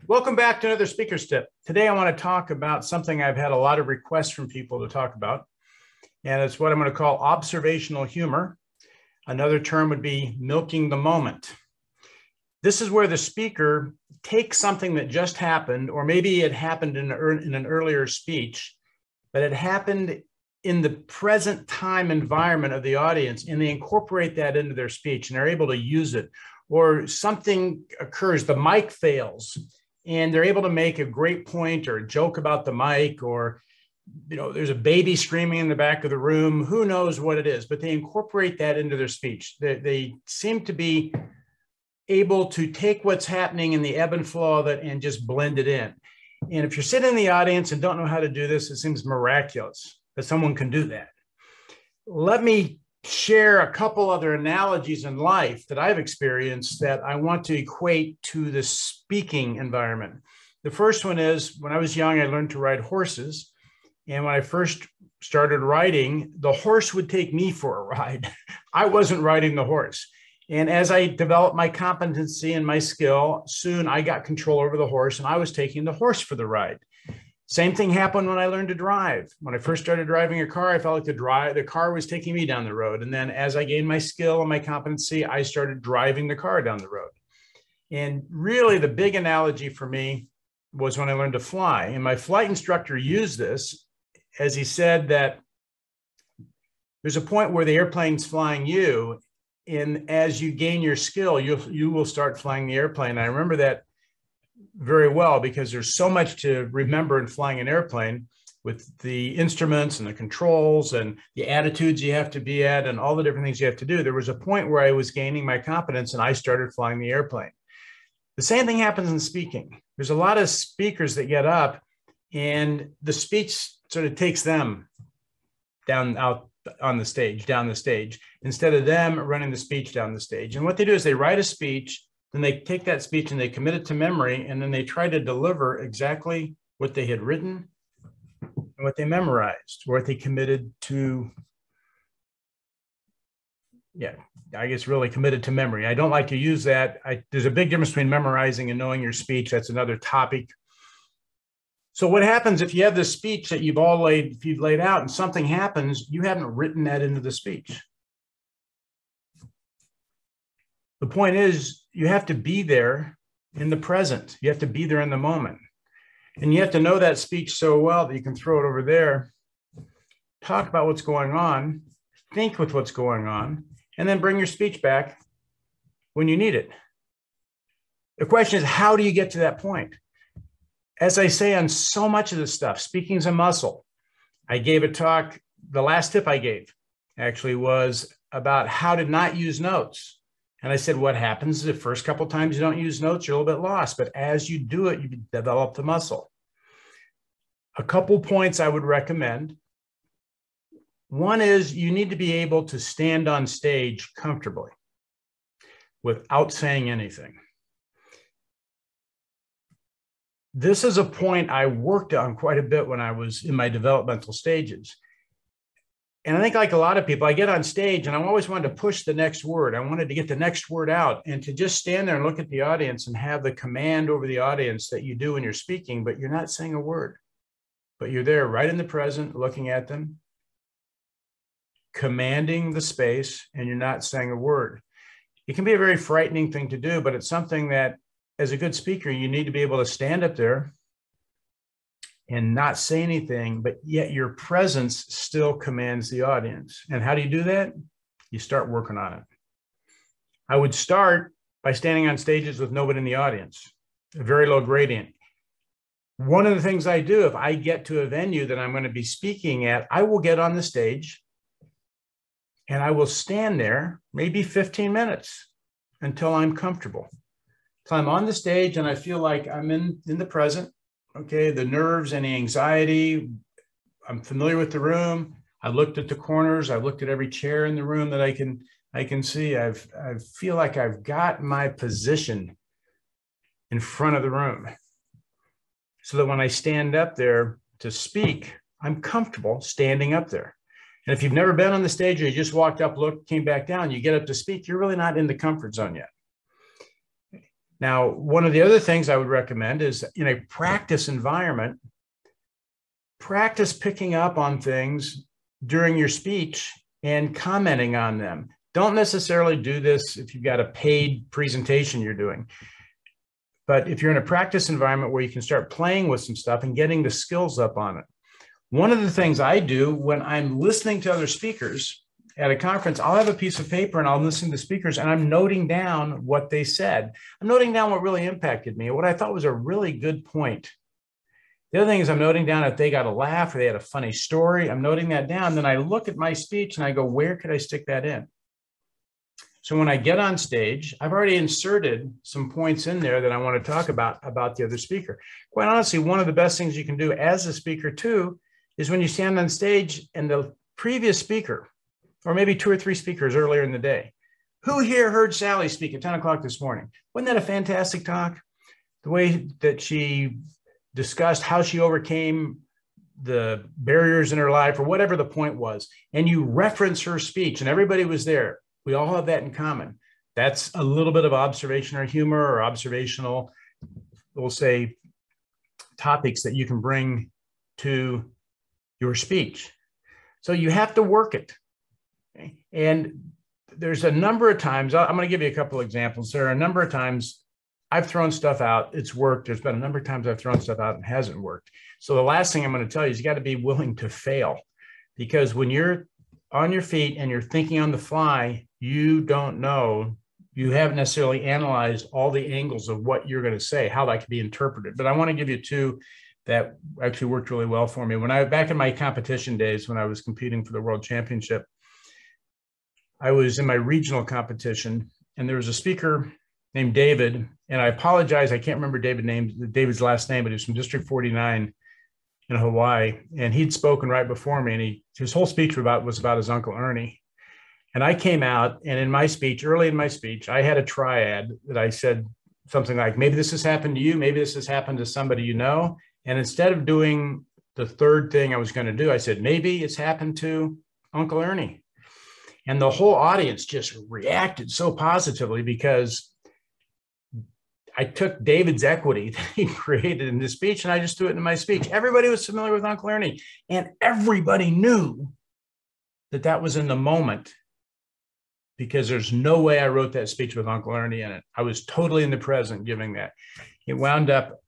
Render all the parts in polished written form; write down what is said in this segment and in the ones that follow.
Welcome back to another Speaker's Tip. Today I want to talk about something I've had a lot of requests from people to talk about, and it's what I'm going to call observational humor. Another term would be milking the moment. This is where the speaker takes something that just happened, or maybe it happened in an earlier speech, but it happened in the present time environment of the audience, and they incorporate that into their speech, and they're able to use it. Or something occurs, the mic fails, and they're able to make a great point or a joke about the mic, or there's a baby screaming in the back of the room. Who knows what it is, but they incorporate that into their speech. They seem to be able to take what's happening in the ebb and flow of it and just blend it in. And if you're sitting in the audience and don't know how to do this, it seems miraculous that someone can do that. Let me share a couple other analogies in life that I've experienced that I want to equate to the speaking environment. The first one is, when I was young, I learned to ride horses. And when I first started riding, the horse would take me for a ride. I wasn't riding the horse. And as I developed my competency and my skill, soon I got control over the horse, and I was taking the horse for the ride. Same thing happened when I learned to drive. When I first started driving a car, I felt like the car was taking me down the road. And then as I gained my skill and my competency, I started driving the car down the road. And really the big analogy for me was when I learned to fly. And my flight instructor used this, as he said that there's a point where the airplane's flying you, and as you gain your skill, you will start flying the airplane. I remember that very well, because there's so much to remember in flying an airplane, with the instruments and the controls and the attitudes you have to be at and all the different things you have to do. There was a point where I was gaining my competence and I started flying the airplane. The same thing happens in speaking. There's a lot of speakers that get up and the speech sort of takes them down the stage, instead of them running the speech down the stage. And what they do is they write a speech, then they take that speech and they commit it to memory, and then they try to deliver exactly what they had written and what they memorized, or what they committed to. Yeah, I guess really committed to memory. I don't like to use that. There's a big difference between memorizing and knowing your speech. That's another topic. So what happens if you have this speech that you've laid out, and something happens, you haven't written that into the speech. The point is, you have to be there in the present. You have to be there in the moment. And you have to know that speech so well that you can throw it over there, talk about what's going on, think with what's going on, and then bring your speech back when you need it. The question is, how do you get to that point? As I say on so much of this stuff, speaking is a muscle. I gave a talk, the last tip I gave actually was about how to not use notes. And I said, what happens is the first couple of times you don't use notes, you're a little bit lost. But as you do it, you develop the muscle. A couple points I would recommend. One is you need to be able to stand on stage comfortably without saying anything. This is a point I worked on quite a bit when I was in my developmental stages. And I think, like a lot of people, I get on stage and I always wanted to push the next word. I wanted to get the next word out, and to just stand there and look at the audience and have the command over the audience that you do when you're speaking, but you're not saying a word. But you're there right in the present, looking at them, commanding the space, and you're not saying a word. It can be a very frightening thing to do, but it's something that, as a good speaker, you need to be able to stand up there and not say anything, but yet your presence still commands the audience. And how do you do that? You start working on it. I would start by standing on stages with nobody in the audience, a very low gradient. One of the things I do, if I get to a venue that I'm going to be speaking at, I will get on the stage and I will stand there maybe 15 minutes until I'm comfortable. So I'm on the stage and I feel like I'm in the present. Okay, the nerves and the anxiety, I'm familiar with the room. I looked at the corners. I looked at every chair in the room that I can see. I feel like I've got my position in front of the room, so that when I stand up there to speak, I'm comfortable standing up there. And if you've never been on the stage, or you just walked up, looked, came back down, you get up to speak, you're really not in the comfort zone yet. Now, one of the other things I would recommend is in a practice environment, practice picking up on things during your speech and commenting on them. Don't necessarily do this if you've got a paid presentation you're doing. But if you're in a practice environment where you can start playing with some stuff and getting the skills up on it. One of the things I do when I'm listening to other speakers at a conference, I'll have a piece of paper and I'll listen to speakers and I'm noting down what they said. I'm noting down what really impacted me, what I thought was a really good point. The other thing is I'm noting down if they got a laugh or they had a funny story. I'm noting that down. Then I look at my speech and I go, where could I stick that in? So when I get on stage, I've already inserted some points in there that I want to talk about the other speaker. Quite honestly, one of the best things you can do as a speaker too is when you stand on stage and the previous speaker, or maybe 2 or 3 speakers earlier in the day, who here heard Sally speak at 10 o'clock this morning? Wasn't that a fantastic talk? The way that she discussed how she overcame the barriers in her life or whatever the point was, and you reference her speech and everybody was there. We all have that in common. That's a little bit of observational humor or observational, we'll say, topics that you can bring to your speech. So you have to work it. Okay? And there's a number of times, I'm going to give you a couple of examples. There are a number of times I've thrown stuff out, it's worked. There's been a number of times I've thrown stuff out and it hasn't worked. So the last thing I'm going to tell you is you got to be willing to fail, because when you're on your feet and you're thinking on the fly, you don't know, you haven't necessarily analyzed all the angles of what you're going to say, how that could be interpreted. But I want to give you 2 that actually worked really well for me. Back in my competition days, when I was competing for the World Championship, I was in my regional competition and there was a speaker named David, and I apologize, I can't remember David's last name, but he was from District 49 in Hawaii, and he'd spoken right before me, and his whole speech was about his Uncle Ernie. And I came out, and early in my speech, I had a triad that I said something like, maybe this has happened to you, maybe this has happened to somebody you know. And instead of doing the third thing I was going to do, I said, maybe it's happened to Uncle Ernie. And the whole audience just reacted so positively because I took David's equity that he created in this speech and I just threw it in my speech. Everybody was familiar with Uncle Ernie, and everybody knew that that was in the moment, because there's no way I wrote that speech with Uncle Ernie in it. I was totally in the present giving that. It wound up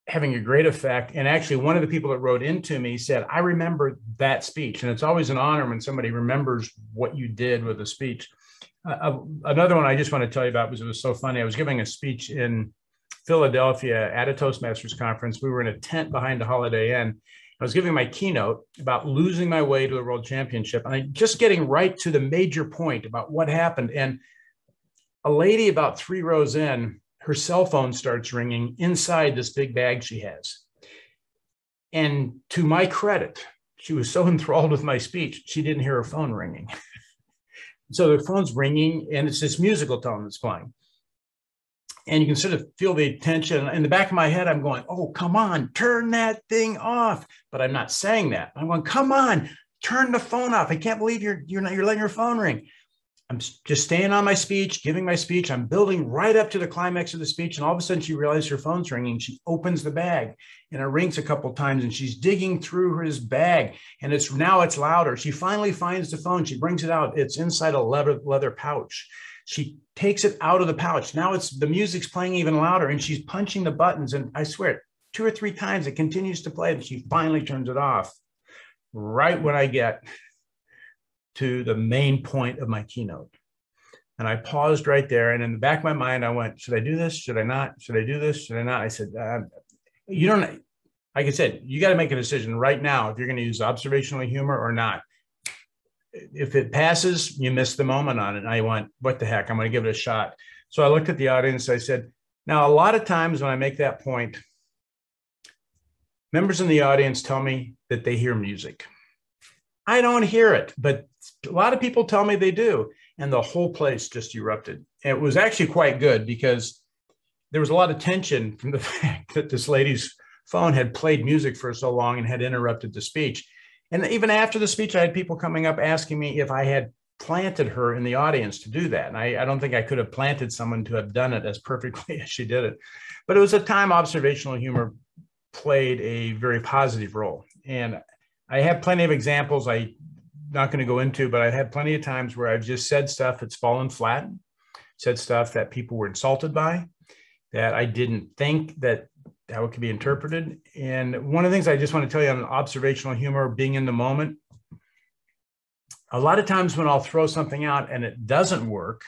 having a great effect. And actually, one of the people that wrote into me said, I remember that speech. And it's always an honor when somebody remembers what you did with a speech. Another one I just want to tell you about, because it was so funny. I was giving a speech in Philadelphia at a Toastmasters conference. We were in a tent behind a Holiday Inn. I was giving my keynote about losing my way to the World Championship, and I'm just getting right to the major point about what happened. And a lady about 3 rows in, her cell phone starts ringing inside this big bag she has. And to my credit, she was so enthralled with my speech, she didn't hear her phone ringing. So the phone's ringing, and it's this musical tone that's playing. And you can sort of feel the tension. In the back of my head, I'm going, oh, come on, turn that thing off. But I'm not saying that. I'm going, come on, turn the phone off. I can't believe you're letting your phone ring. I'm just staying on my speech, giving my speech. I'm building right up to the climax of the speech. And all of a sudden, she realizes her phone's ringing. She opens the bag, and it rings a couple of times, and she's digging through his bag. And now it's louder. She finally finds the phone. She brings it out. It's inside a leather pouch. She takes it out of the pouch. Now the music's playing even louder, and she's punching the buttons. And I swear, 2 or 3 times it continues to play, and she finally turns it off right when I get to the main point of my keynote. And I paused right there. And in the back of my mind, I went, should I do this? Should I not? Should I do this? Should I not? I said, you don't, like I said, you got to make a decision right now if you're going to use observational humor or not. If it passes, you miss the moment on it. And I went, what the heck? I'm going to give it a shot. So I looked at the audience. I said, now, a lot of times when I make that point, members in the audience tell me that they hear music. I don't hear it, but a lot of people tell me they do. And the whole place just erupted. And it was actually quite good, because there was a lot of tension from the fact that this lady's phone had played music for so long and had interrupted the speech. And even after the speech, I had people coming up asking me if I had planted her in the audience to do that. And I don't think I could have planted someone to have done it as perfectly as she did it. But it was a time observational humor played a very positive role. And I have plenty of examples I'm not going to go into, but I've had plenty of times where I've just said stuff that's fallen flat, said stuff that people were insulted by, that I didn't think that how it could be interpreted. And one of the things I just want to tell you on observational humor, being in the moment, a lot of times when I'll throw something out and it doesn't work,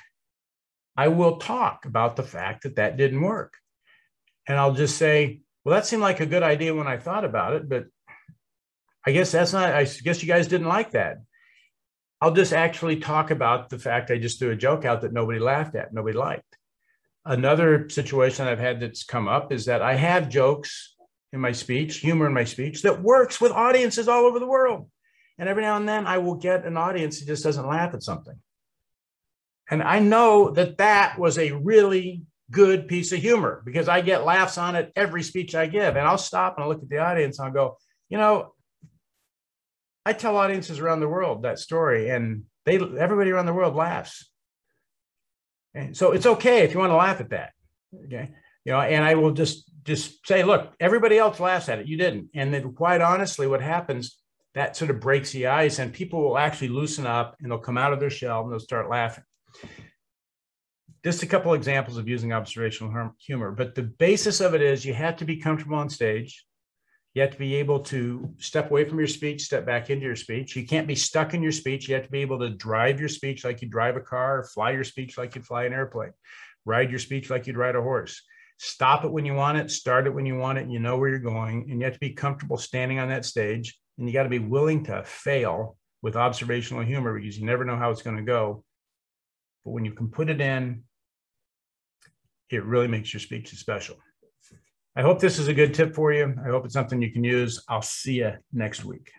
I will talk about the fact that that didn't work. And I'll just say, well, that seemed like a good idea when I thought about it, but I guess I guess you guys didn't like that. I'll just actually talk about the fact I just threw a joke out that nobody laughed at, nobody liked. Another situation I've had that's come up is that I have jokes in my speech, humor in my speech, that works with audiences all over the world. And every now and then I will get an audience that just doesn't laugh at something. And I know that that was a really good piece of humor because I get laughs on it every speech I give. And I'll stop and I'll look at the audience and I'll go, you know, I tell audiences around the world that story and everybody around the world laughs. And so it's okay if you want to laugh at that. Okay. You know, and I will just say, look, everybody else laughs at it. You didn't. And then quite honestly, what happens, that sort of breaks the ice and people will actually loosen up and they'll come out of their shell and they'll start laughing. Just a couple of examples of using observational humor, but the basis of it is you have to be comfortable on stage. You have to be able to step away from your speech, step back into your speech. You can't be stuck in your speech. You have to be able to drive your speech like you drive a car, fly your speech like you'd fly an airplane, ride your speech like you'd ride a horse. Stop it when you want it, start it when you want it, and you know where you're going. And you have to be comfortable standing on that stage. And you got to be willing to fail with observational humor because you never know how it's going to go. But when you can put it in, it really makes your speech special. I hope this is a good tip for you. I hope it's something you can use. I'll see you next week.